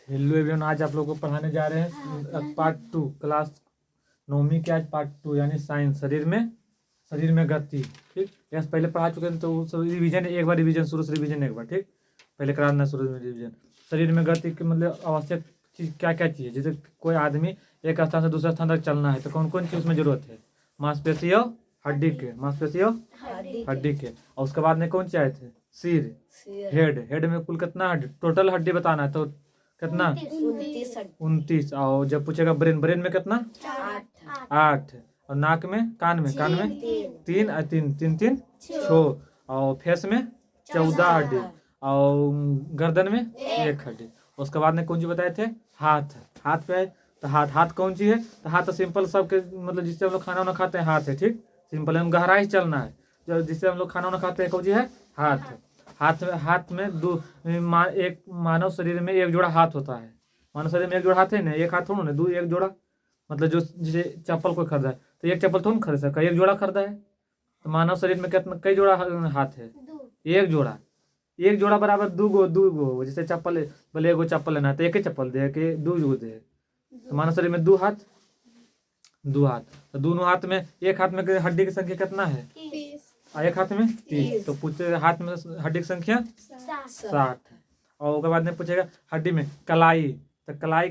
Hello everyone, आज आप लोगों को पढ़ाने जा रहे हैं पार्ट 2 क्लास 9वीं के। आज पार्ट 2 यानी साइंस, शरीर में गति। ठीक, यस पहले पढ़ा चुके हैं तो रिवीजन एक बार, रिवीजन शुरू से रिवीजन एक बार। ठीक, पहले कराना शुरू में रिवीजन। शरीर में गति के मतलब आवश्यक चीज क्या क्या चीज़ है। जैसे कोई आदमी एक स्थान से दूसरे स्थान तक चलना है तो कौन कौन चीज़ उसमें जरूरत है? मांसपेशी और हड्डी के, मांसपेशी और हड्डी के। और उसके बाद में कौन सी आए थे? सिर, हेड में कुल कितना हड्डी, टोटल हड्डी बताना है तो कितना? 29। और जब पूछेगा ब्रेन में कितना? 8। और नाक में, कान में 3 6। और फेस में 14 हड्डी। और गर्दन में 1 हड्डी। उसके बाद में कौन सी बताए थे? हाथ पे है तो हाथ कौन सी है? तो हाथ तो सिंपल सबके मतलब जिससे हम लोग खाना वाना खाते हैं हाथ है। ठीक, सिंपल है, गहराई चलना है। जो जिससे हम लोग खाना वाना खाते हैं कौन सी है? हाथ में एक मानव शरीर में एक जोड़ा हाथ होता है। मानव शरीर में एक जोड़ा हाथ है ना, एक हाथ थोड़ा ना, एक जोड़ा। मतलब जो जिसे चप्पल को खरीदा है तो एक चप्पल थोड़ा खरीद सका, एक जोड़ा खरीदा है। तो मानव शरीर में कितना, कई जोड़ा हाथ है? एक जोड़ा बराबर दू गो। जैसे चप्पल बोले एगो चप्पल लेना है तो एक ही चप्पल दे के दू गो दे। तो मानव शरीर में दो हाथ। तो दोनों हाथ में, एक हाथ में हड्डी की संख्या कितना है? एक हाथ में 30। तो पूछते हाथ में हड्डी की संख्या 60। और उसके बाद में पूछेगा हड्डी में कलाई। तो कलाई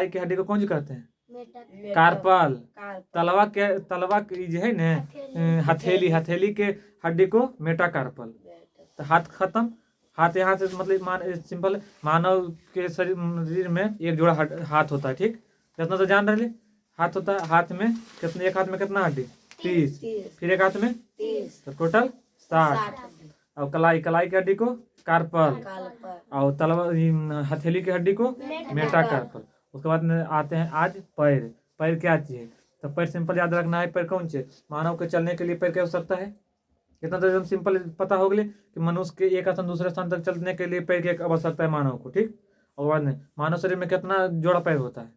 के हड्डी को कौन सी कहते हैं? कार्पल। तलवा के जो है ना हथेली के हड्डी को मेटाकार्पल। तो हाथ खत्म। हाथ यहाँ से मतलब सिंपल मानव के शरीर में एक जोड़ा हाथ होता है। ठीक, कितना तो जान रहे? हाथ होता है, हाथ में कितने, एक हाथ में कितना हड्डी? 30। फिर एक हाथ में 30, तो टोटल 60। और कलाई की हड्डी को कार्पल। और तलवा हथेली की हड्डी को मेटाकार्पल। उसके बाद में आते हैं आज पैर क्या चीज है? तो पैर सिंपल याद रखना है। पैर कौन सी? मानव के चलने के लिए पैर की आवश्यकता है। कितना तो एकदम सिंपल पता हो गया कि मनुष्य के एक स्थान दूसरे स्थान तक चलने के लिए पैर की आवश्यकता है मानव को। ठीक, और बाद में मानव शरीर में कितना जोड़ा पैर होता है?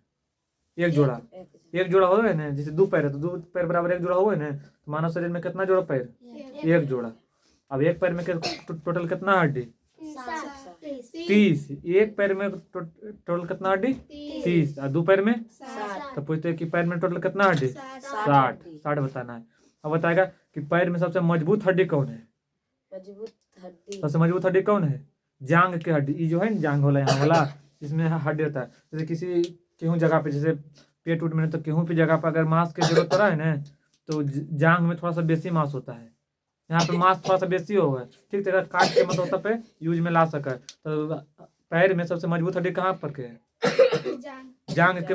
एक जोड़ा हो गए ना। जैसे 2 पैर है तो 2 पैर बराबर 1 जोड़ा हो गए ना। तो मानव शरीर में कितना जोड़ा पैर? 1 जोड़ा। अब एक पैर में टोटल कितना हड्डी? 30। एक पैर में टोटल कितना हड्डी? 30। और 2 पैर में? तो पूछते हैं कि पैर में टोटल कितना हड्डी? 60 बताना है। अब बताएगा कि पैर में सबसे मजबूत हड्डी कौन है? सबसे मजबूत हड्डी कौन है? जांग की हड्डी। ये जो है ना जांग वाला, यहाँ वाला, इसमें हड्डी होता है। जैसे किसी केहू जगह पे, जैसे पेट उट में, तो केहू भी जगह पर अगर मांस की जरूरत पड़ा है ना तो जांग में थोड़ा सा बेसी मांस होता है। यहाँ पे मांस थोड़ा सा बेसी होगा। ठीक, तो अगर काट के मतलब होता पे यूज में ला सके। तो पैर में सबसे मजबूत हड्डी कहाँ पर के है? जांग के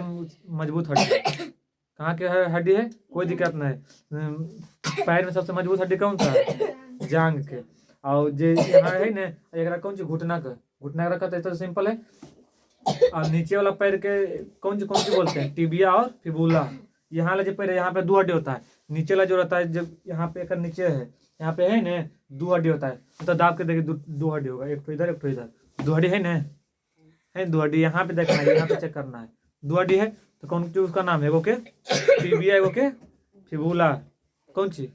मजबूत हड्डी कहाँ के हड्डी है? कोई दिक्कत नहीं। पैर में सबसे मजबूत हड्डी कौन सा है? जांग के। और जो यहाँ है ना, एक कौन सी? घुटना का रखा तो सिंपल है। और नीचे वाला पैर के कौन सी बोलते हैं? टिबिया और फिबुला। यहाँ वाला जो पैर है, यहाँ पे 2 हड्डी होता है। नीचे वाला जो रहता है, जब यहाँ पे एक नीचे है, यहाँ पे है ना 2 हड्डी होता है। तो दाब के देखिए 2 हड्डी होगा, एक तो इधर एक तो इधर। 2 हड्डी है ना, है 2 हड्डी। यहाँ पे देखना है, यहाँ पे चेक करना है। 2 हड्डी है तो कौन सी उसका नाम है? एगो के टिबिया, एगो के फिबुला। कौन सी?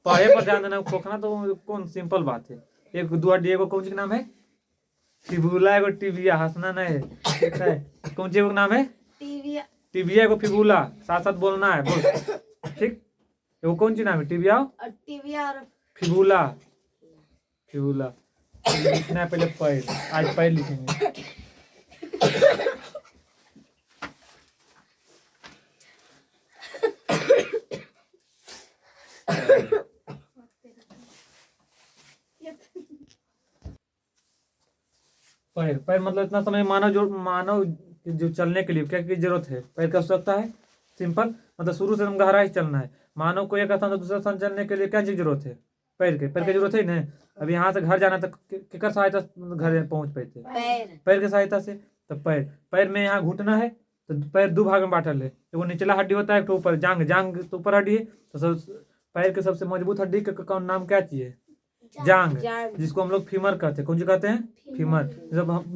पढ़े पर ध्यान देना, खोखना तो कौन सिंपल बात है। एक 2 हड्डी, एगो कौन सी नाम है? फिबुला, एगो टिबिया। हंसना नहीं है। कौन सी एगो नाम है? टिबिया एगो फिबुला। साथ साथ बोलना है, बोल। ठीक, एगो कौन सी नाम है? टिबिया और फिबुला। लिखना है पहले पैर। आज पैर लिखेंगे। पैर मतलब इतना समय मानव जो चलने के लिए क्या की जरूरत है? पैर की आवश्यकता है। सिंपल मतलब शुरू से गहरा ही चलना है। मानव को एक स्थान से दूसरे स्थान चलने के लिए क्या चीज जरूरत है? पैर की जरूरत है ना। अब यहाँ से घर जाना तो किसका सहायता घर पहुंच पाते? पैर की सहायता से। तो पैर में यहाँ घुटना है तो पैर 2 भाग में बांटल है। एगो निचला हड्डी होता है, एक तो ऊपर जांग तो ऊपर हड्डी है। तो पैर के सबसे मजबूत हड्डी का नाम क्या चाहिए? जांग, जिसको हम लोग फीमर कहते हैं। कौन सी कहते हैं? फीमर।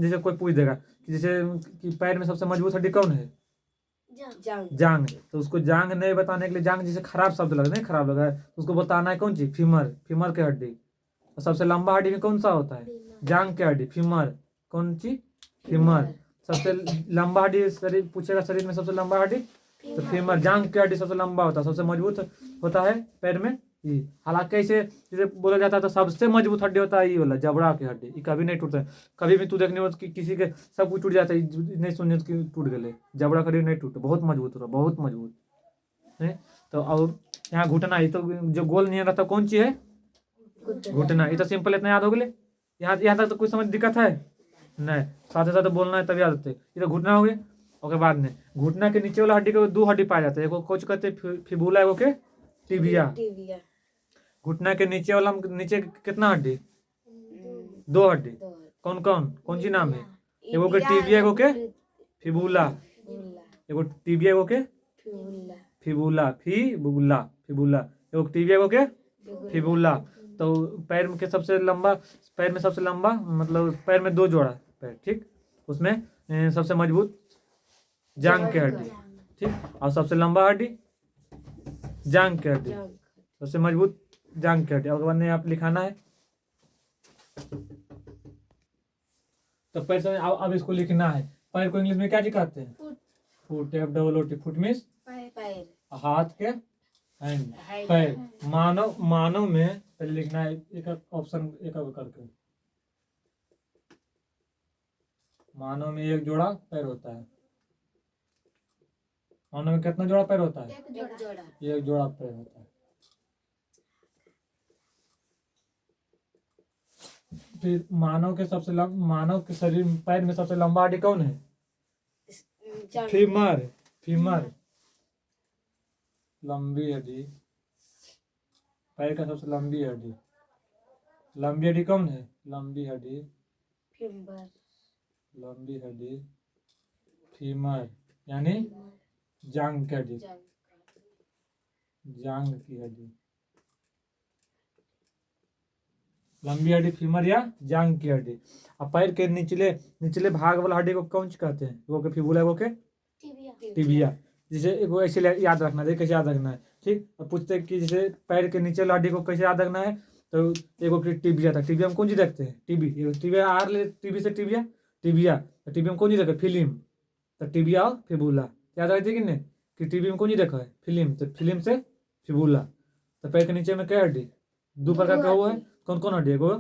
जैसे कोई पूछ देगा कि जैसे कि पैर में सबसे मजबूत हड्डी कौन है? जांग। तो उसको जांग नहीं बताने के लिए, जांग जैसे खराब शब्द लग नहीं, खराब लगा है, तो उसको बताना है कौन सी? फीमर की हड्डी। तो सबसे लंबा हड्डी में कौन सा होता है? जांग की हड्डी, फीमर। कौन सी? फीमर। सबसे लंबा हड्डी शरीर पूछेगा, शरीर में सबसे लंबा हड्डी तो फीमर, जांघ की हड्डी सबसे लंबा होता है, सबसे मजबूत होता है पैर में ये। हालांकि इसे जैसे बोला जाता है तो सबसे मजबूत हड्डी होता है ये वाला जबड़ा की हड्डी, ये कभी नहीं टूटता है। कभी भी तू देखने हो कि किसी के सब कुछ टूट जाता है, नहीं सुनने कि टूट गए, जबड़ा कभी नहीं टूटे, बहुत मजबूत होता है, बहुत मजबूत है। तो अब यहाँ घुटना, ये तो जो गोल नहीं रहता कौन चीज है, घुटना। ये तो सिंपल इतना याद हो गए, यहाँ तक तो कोई समझ दिक्कत है नहीं, साथ साथ बोलना है तब याद होते। ये तो घुटना हो गए। ओके बाद में घुटना के नीचे वाला हड्डी को दो हड्डी पाया जाता है, एगो कुछ कहते हैं फिबुला, एगो के टिबिया। घुटना के नीचे वाला नीचे कितना हड्डी, दो हड्डी, कौन कौन सी नाम है, एगो के टिबिया, एगो के फिबुला, एगो टिबिया, एगो के फिबुला, एगो टिबिया, एगो के फिबुला। तो पैर में के सबसे लंबा, पैर में सबसे लंबा मतलब पैर में दो जोड़ा पैर, ठीक, उसमें सबसे मजबूत जांघ की हड्डी, ठीक, और सबसे लंबा हड्डी जांघ की हड्डी, सबसे मजबूत जांघ की हड्डी। और बाद में आप लिखाना है तो पैर से अब इसको लिखना है। पैर को इंग्लिश में क्या कहते हैं, फुट, FOOT, फुट मीन्स हाथ के हैंड, पैर। मानव में पहले लिखना है एक ऑप्शन एक करके, मानव में एक जोड़ा पैर होता है। मानव में कितना जोड़ा पैर होता है, एक जोड़ा पैर होता है। फिर मानव के शरीर पैर में सबसे लंबा हड्डी कौन है, फीमर, लंबी हड्डी, पैर का सबसे लंबी हड्डी कौन है, लंबी हड्डी फीमर, यानी जांघ की हड्डी, लंबी हड्डी फीमर या जांघ की हड्डी। अब पैर के निचले भाग वाला हड्डी को कौन सी कहते हैं, वो के फिबुला, वो के टिबिया। जैसे एगो ऐसे याद रखना है, कैसे याद रखना है, ठीक। अब पूछते हैं कि जैसे पैर के नीचे हड्डी को कैसे याद रखना है, तो एगो टिबिया था, टिबिया में कौन चीज देखते हैं, टिबिया आर ले, टिबी से टिबिया, टिबिया में कौन चीज देखते, फिल्म, तो टिबिया और फिबुला याद रखते कि नहीं, कि टिबी में कौन चीज देखा है, फिल्म, तो फिल्म से फिबुला। तो पैर के नीचे में क्या हड्डी, दो प्रकार का हुआ है, कौन हड्डी, एगो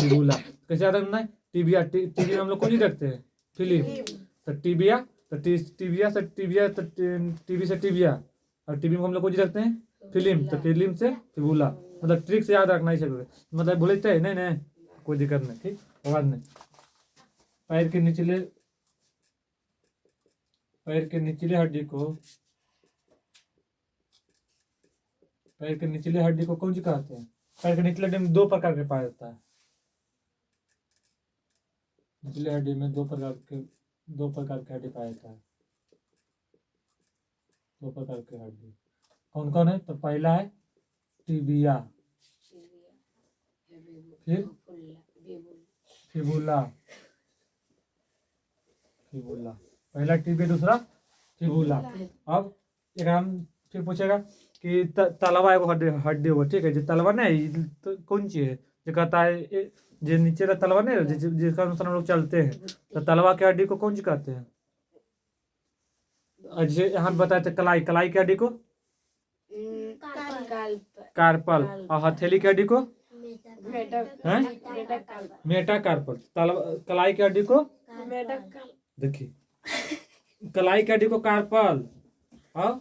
फिबुला। कैसे याद रखना है, टिबिया में हम लोग कौन चीज देखते हैं, फिल्म, तो टिबिया से टिबिया, और टिबी में हम लोग कौन चीज रखते हैं, फिल्म, तो फिल्म से फिबुला। मतलब ट्रिक से याद रखना है, मतलब बोलते हैं नहीं कोई दिक्कत नहीं, ठीक। और बाद में पैर के निचले हड्डी को कौन सी कहते हैं, पैर के निचले हड्डी में दो प्रकार के पाया जाता है, निचले हड्डी में दो प्रकार के हड्डी पाया जाता है, दो प्रकार के हड्डी कौन है, तो पहला है टिबिया, फिर फिबुला, पहला टिबिया, दूसरा फिबुला। अब एक हम फिर पूछेगा कि तलवा एगो हड्डी हो, ठीक है, जो तलवा नहीं तो कौन चीज है, जो कहता है जो नीचे का तलवा नहीं, जिसका अनुसार हम लोग चलते हैं, तो तलवा के हड्डी को कौन सी कहते हैं, जैसे यहाँ बताए थे कलाई की हड्डी को कार्पल, और हथेली की हड्डी को मेटाकार्पल, कलाई की हड्डी को देखिए, कलाई की हड्डी को कार्पल और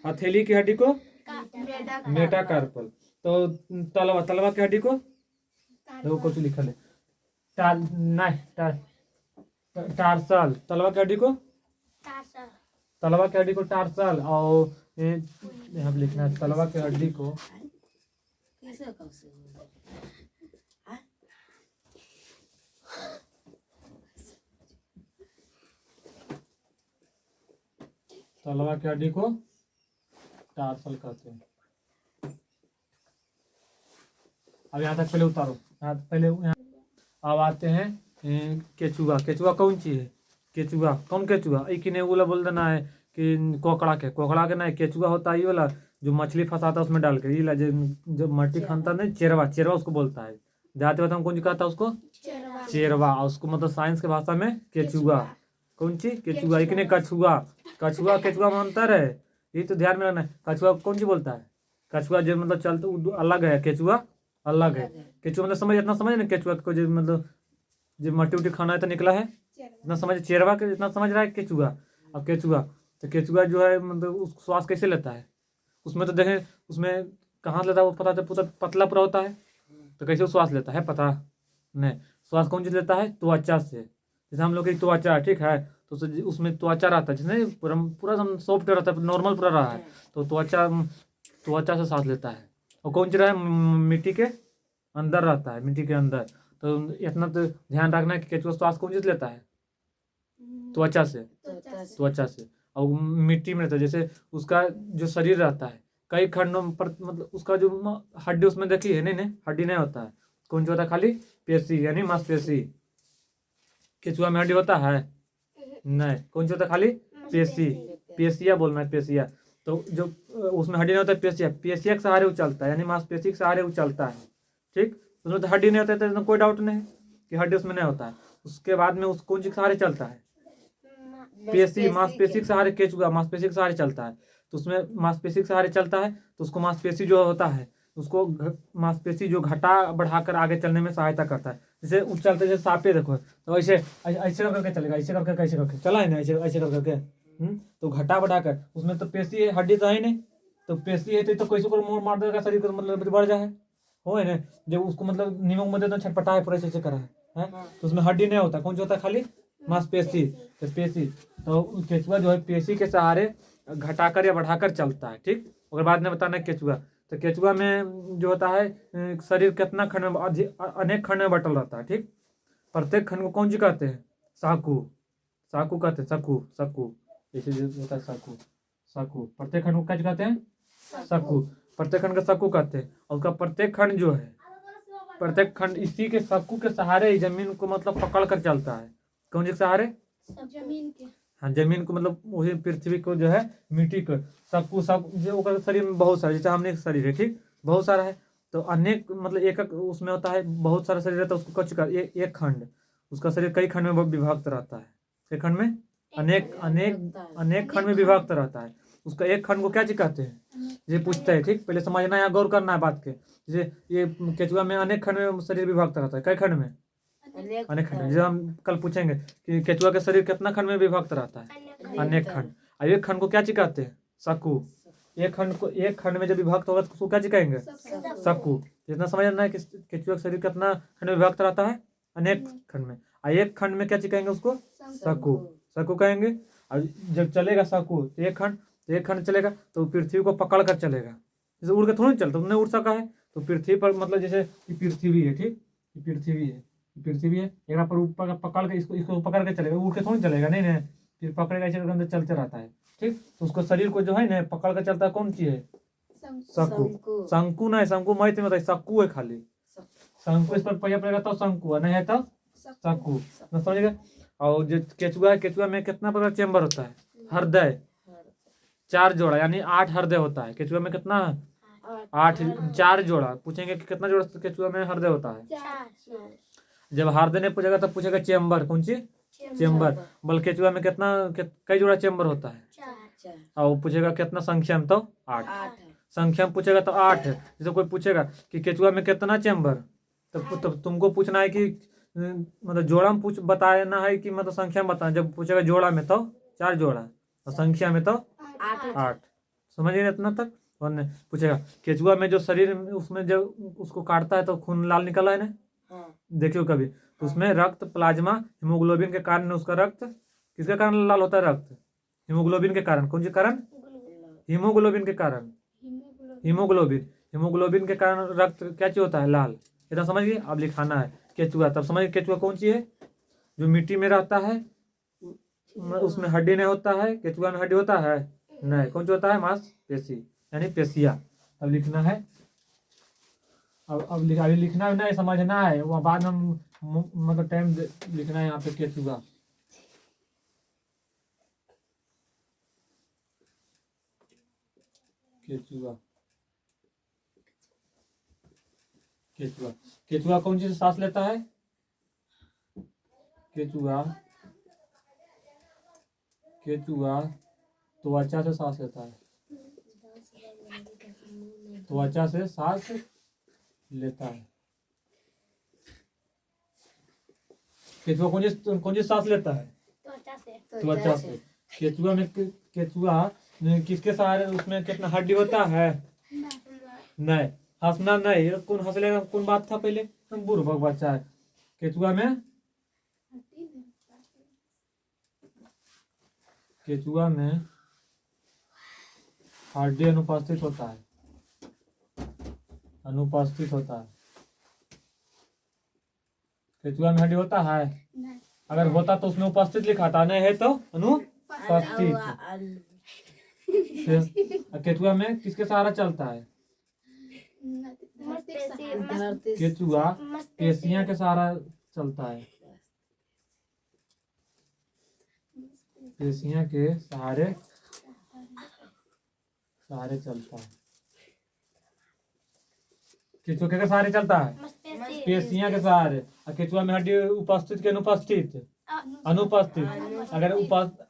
हथेली की हड्डी को मेटाकार्पल। तो तलवा की हड्डी को देखो कुछ लिखा है, टार्सल, तलवा की हड्डी को टार्सल, और यहाँ पे लिखना है तलवा की हड्डी को टार्सल कहते हैं। अब यहाँ तक पहले उतारो, अब आते हैं केचुआ कौन ची है, कौन केचुआ, एक ने बोला बोल देना है कि कोकड़ा के ना, केचुआ होता है ये वाला जो मछली फंसाता है उसमें डाल के, ये जब मट्टी खानता नहीं, चेरवा उसको बोलता है, देहाती भाषा में कौन कहता है उसको, चेरवा, और उसको मतलब साइंस के भाषा में केचुआ। कौन सी? केचुआ। एक ने कछुआ। कछुआ केचुआ में अंतर है, ये तो ध्यान में रखना है। कछुआ कौन सी बोलता है? कछुआ जो मतलब चलते अलग है, केचुआ अलग है। केचुआ मतलब समझ, इतना समझ ना, केचुआ को जो मतलब जो मट्टी उट्टी खाना है तो निकला है, इतना समझ। चेरवा के इतना समझ रहा है केचुआ। अब केचुआ, तो केचुआ जो है मतलब उसको श्वास कैसे लेता है? उसमें तो देखें, उसमें कहाँ से लेता है वो पता, तो पूरा पतला पूरा होता है, तो कैसे वो श्वास लेता है पता नहीं। श्वास कौन चीज लेता है? त्वचा से। जैसे हम लोग की त्वचा है, ठीक है, तो उसमें त्वचा रहता है, जिसमें पूरा पूरा सॉफ्ट रहता है, नॉर्मल पूरा रहा है, तो त्वचा, त्वचा से सांस लेता है। और कौन चीज रहा है? मिट्टी के अंदर रहता है, मिट्टी के अंदर। तो इतना तो ध्यान रखना है कि केचुआ श्वास कौन चीज लेता है? त्वचा से। त्वचा से। और मिट्टी में रहता है। जैसे उसका जो शरीर रहता है कई खंडों पर, मतलब उसका जो हड्डी उसमें देखी है, नहीं नहीं हड्डी नहीं होता है। कौन सा होता है? खाली पेशी यानी मांसपेशी। केचुआ में हड्डी होता है? नहीं। कौन सा होता है? खाली पेशी। पेशिया बोलना है, पेशिया। तो जो उसमें हड्डी नहीं होता है, पेशिया, पेशिया के सहारे उछलता है, यानी मांसपेशी के सहारे उछलता है, ठीक। उसमें तो हड्डी नहीं होता है, तो कोई डाउट नहीं कि हड्डी उसमें नहीं होता है। उसके बाद में उस कौन सी के सहारे चलता है? पेशी, मांसपेशी के सहारे। केचुआ मांसपेशी के सहारे चलता है, तो उसमें मांसपेशी के सहारे चलता है, तो उसको मांसपेशी जो होता है उसको मांसपेशी जो घटा बढ़ाकर आगे चलने में सहायता करता है। जैसे उछलते, जैसे सांपे देखो, तो ऐसे ऐसे करके चलेगा, ऐसे करके, कैसे करके चला है ना, ऐसे ऐसे करके। तो घटा बढ़ाकर, उसमें तो पेशी है, हड्डी तो है नहीं, तो पेशी है तो कैसे को मोड़ मार देगा शरीर को, मतलब बढ़ जाए हो है ना। जब उसको मतलब नीमक में देता छटपटा है पूरा, ऐसे करा है, तो उसमें हड्डी नहीं होता। कौन सा होता है? खाली मांसपेशी। तो पेशी, तो केचुआ जो है पेशी के सहारे घटाकर या बढ़ाकर चलता है, ठीक। और बाद में बताना केचुआ, तो केचुआ में जो होता है शरीर कितना खंड में, अनेक खंड में बटल रहता है, ठीक। प्रत्येक खंड को कौन सी कहते हैं? साकू। साकू कहते हैं, सकू सकू, जैसे जो होता है साकू। साकू प्रत्येक खंड को क्या कहते हैं? सकू। प्रत्येक खंड का सकू कहते हैं। और उसका प्रत्येक खंड जो है, प्रत्येक खंड इसी के सकू के सहारे ही जमीन को मतलब पकड़ कर चलता है। कौन से सहारे? जमीन के। हाँ, जमीन को मतलब वही पृथ्वी को जो है, मिट्टी को, सबको सब जो ओकर शरीर में बहुत सारा, जैसे हमने शरीर है, ठीक, बहुत सारा है, तो अनेक मतलब एक एक उसमें होता है, बहुत सारा शरीर रहता है, उसको कच कर एक खंड, उसका शरीर कई खंड में विभक्त रहता है। एक खंड में अनेक अनेक अनेक खंड में विभक्त रहता है। उसका एक खंड को क्या चीज कहते हैं? ये पूछता है, ठीक, पहले समझना है, यहाँ गौर करना है बात के। जैसे ये केचुआ में अनेक खंड में शरीर विभक्त रहता है, कई खंड में? अनेक खंड। जैसे हम कल पूछेंगे कि केचुआ का शरीर कितना खंड में विभक्त रहता है? अनेक खंड। और एक खंड को क्या कहते हैं? सकू। एक खंड को, एक खंड में जब विभक्त होगा तो उसको क्या कहेंगे? सकू। जितना समझना है कि केचुआ का शरीर कितना खंड में विभक्त रहता है? अनेक खंड में। और एक खंड में क्या कहेंगे उसको? सकू। सकू कहेंगे। और जब चलेगा सकू तो एक खंड चलेगा, तो पृथ्वी को पकड़ कर चलेगा। जैसे उड़ के थोड़ी चलता, नहीं उड़ सका है, तो पृथ्वी पर मतलब जैसे पृथ्वी है, ठीक, पृथ्वी है, पृथ्वी है, एक पर ऊपर पकड़ के, इसको पकड़ के चलेगा, उड़ के थोड़ी चलेगा, नहीं नहीं, फिर पकड़ेगा ऐसे करके अंदर चलते रहता है, ठीक। तो उसको शरीर को जो है ना पकड़ कर चलता है, कौन चीज है? सकू। शंकु नहीं, शंकु मैथ में होता है, सकू है खाली। शंकु इस पर पहिया पड़ेगा तो शंकु है, नहीं है तो सकू, समझिएगा। और जो केचुआ है, केचुआ में कितना प्रकार चेम्बर होता है? हृदय 4 जोड़ा, यानी 8 हृदय होता है केचुआ में। कितना? 8। 4 जोड़ा। पूछेंगे कि कितना जोड़ा केचुआ में हृदय होता है? जब हृदय ने पूछेगा तब पूछेगा चेम्बर, कौन सी? चेम्बर। बल केचुआ में कितना, कई जोड़ा चेम्बर होता है? और पूछेगा कितना संख्या में, तो 8। संख्या में पूछेगा तो 8 है। जैसे कोई पूछेगा कि केचुआ में कितना चेम्बर, तो तुमको पूछना है कि मतलब जोड़ा में पूछ बताना है कि मतलब संख्या में बताना। जब पूछेगा जोड़ा में तो 4 जोड़ा, और संख्या में तो 8। समझ गए इतना तक? और पूछेगा केचुआ में जो शरीर उसमें जब उसको काटता है तो खून लाल निकला है ना, देखियो कभी, तो उसमें रक्त, प्लाज्मा, हीमोग्लोबिन के कारण उसका रक्त, किसके कारण लाल होता है रक्त? हीमोग्लोबिन के कारण। कौन से कारण? हीमोग्लोबिन के कारण। हीमोग्लोबिन, हीमोग्लोबिन के कारण रक्त क्या चीज होता है? लाल। इतना समझिए। अब लिखाना है केचुआ, तब समझिए केचुआ कौन सी है? जो मिट्टी में रहता है, उसमें हड्डी नहीं होता है। केचुआ में हड्डी होता है नहीं। कौन सा होता है? मांसपेशी, यानी पेशिया। अब लिखना है, अब अभी लिखना भी नहीं, समझना है, वह बाद हम मतलब टाइम लिखना है यहाँ पे केचुआ। केचुआ, केचुआ, केचुआ कौन चीज से सांस लेता है? केचुआ केचुआ त्वचा से सांस लेता है, त्वचा से सांस लेता है। केचुआ कौन सी सांस लेता है? त्वचा से। केचुआ में किसके सहारे, उसमें कितना हड्डी होता है? नहीं, हंसना नहीं, कौन हंस लेगा? कौन बात था पहले? तुम बुर्बक बच्चा है। केचुआ में हड्डी अनुपस्थित होता है, अनुपस्थित होता है। केचुआ में हड्डी होता है? अगर होता तो उसमें उपस्थित लिखा था, नहीं है तो अनुपस्थित। केचुआ में किसके सहारा चलता है? केचुआ पेशियां के सहारा चलता है, पेशियां के सहारे चलता है। केचुआ के सहारे चलता है? पेशियां के सहारे। केचुआ में हड्डी उपस्थित के अनुपस्थित? अनुपस्थित।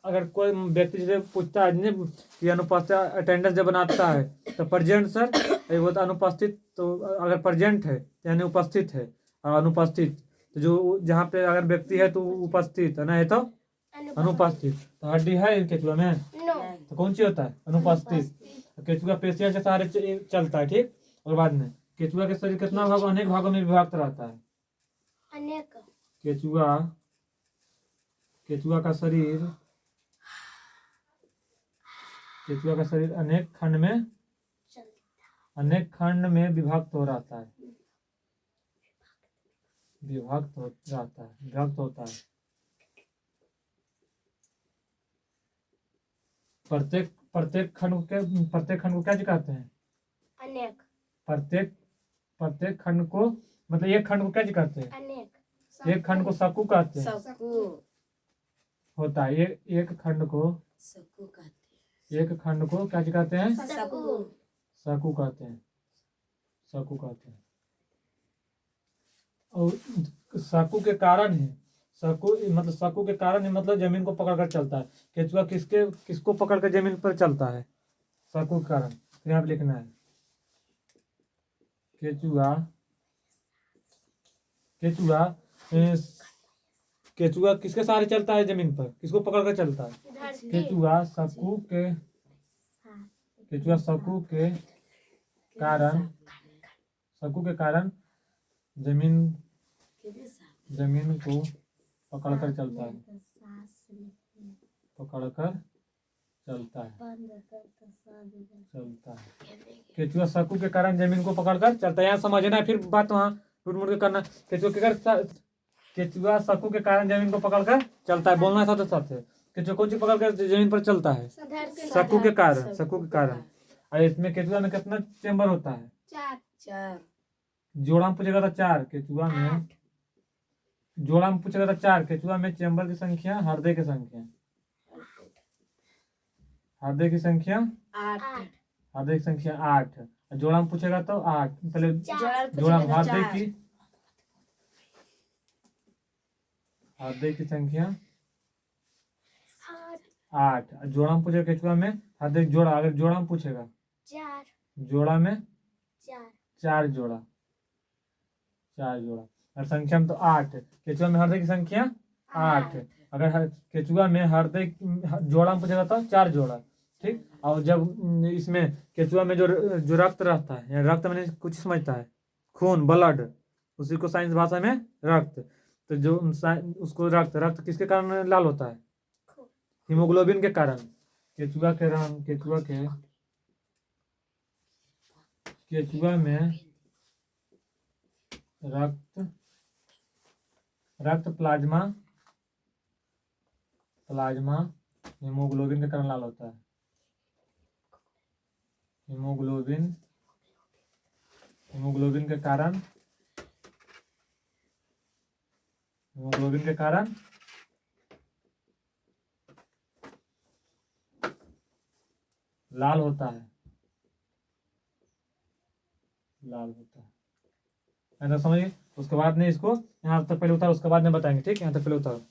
अगर कोई व्यक्ति से पूछता है कि अनुपस्थित अटेंडेंस जब बनाता है तो प्रेजेंट सर, वो तो अनुपस्थित, तो अगर प्रेजेंट है यानी उपस्थित है, अनुपस्थित तो जो जहाँ पे अगर व्यक्ति है तो उपस्थित, ना है तो अनुपस्थित। तो हड्डी है केचुआ में? तो कौन सी होता है? अनुपस्थित। केचुआ पेशियां के सहारे चलता है, ठीक। और बाद में केचुआ के शरीर कितना भाग, अनेक भागों में विभक्त रहता है। अनेक। केचुआ का शरीर अनेक खंड में विभक्त हो रहता है, विभक्त होता है। प्रत्येक खंड को क्या कहते हैं? अनेक। प्रत्येक खंड को, मतलब एक खंड को क्या कहते हैं? अनेक। एक खंड को सकू कहते हैं, होता है। एक खंड को क्या कहते हैं? सकू कहते हैं। और सकू के कारण है, सकू के कारण है, मतलब जमीन को पकड़कर चलता है। केचुआ किसको पकड़कर जमीन पर चलता है? सकू के कारण। यहाँ पे लिखना है केचुआ किसके सहारे चलता है जमीन पर? किसको पकड़कर चलता है? केचुआ सकू के कारण जमीन को पकड़कर चलता है, केचुआ सकू के कारण जमीन को पकड़कर चलता है। यहाँ समझना है, फिर बात वहाँ मुड़ के करना। केचुआ सकू के कारण जमीन को पकड़कर चलता है, बोलना साथ साथ। केचुआ कौन सी पकड़कर जमीन पर चलता है? सकू के कारण। और इसमें केचुआ में कितना चेम्बर होता है? 4। जोड़ा में पूछेगा तो 4। केचुआ में जोड़ा में पूछेगा तो 4। केचुआ में चेम्बर की संख्या, हृदय की संख्या 8। जोड़ा में पूछेगा तो 8। पहले जोड़ा में हृदय की संख्या 8। जोड़ा में पूछेगा केचुआ में हृदय जोड़ा, अगर जोड़ा में पूछेगा 4, जोड़ा में 4 जोड़ा, और संख्या में तो 8। केचुआ में हृदय की संख्या 8। अगर केचुआ में हृदय जोड़ा में पूछेगा तो 4 जोड़ा, ठीक। और जब इसमें केचुआ में जो रक्त रहता है, रक्त मैंने कुछ समझता है, खून, ब्लड, उसी को साइंस भाषा में रक्त। तो जो उसको रक्त किसके कारण लाल होता है? हीमोग्लोबिन के कारण। केचुआ में रक्त प्लाज्मा हीमोग्लोबिन के कारण लाल होता है। हीमोग्लोबिन के कारण लाल होता है। ऐसा समझिए। उसके बाद में इसको यहाँ तक पहले उतारो, उसके बाद में बताएंगे, ठीक। यहाँ तक पहले उतारो।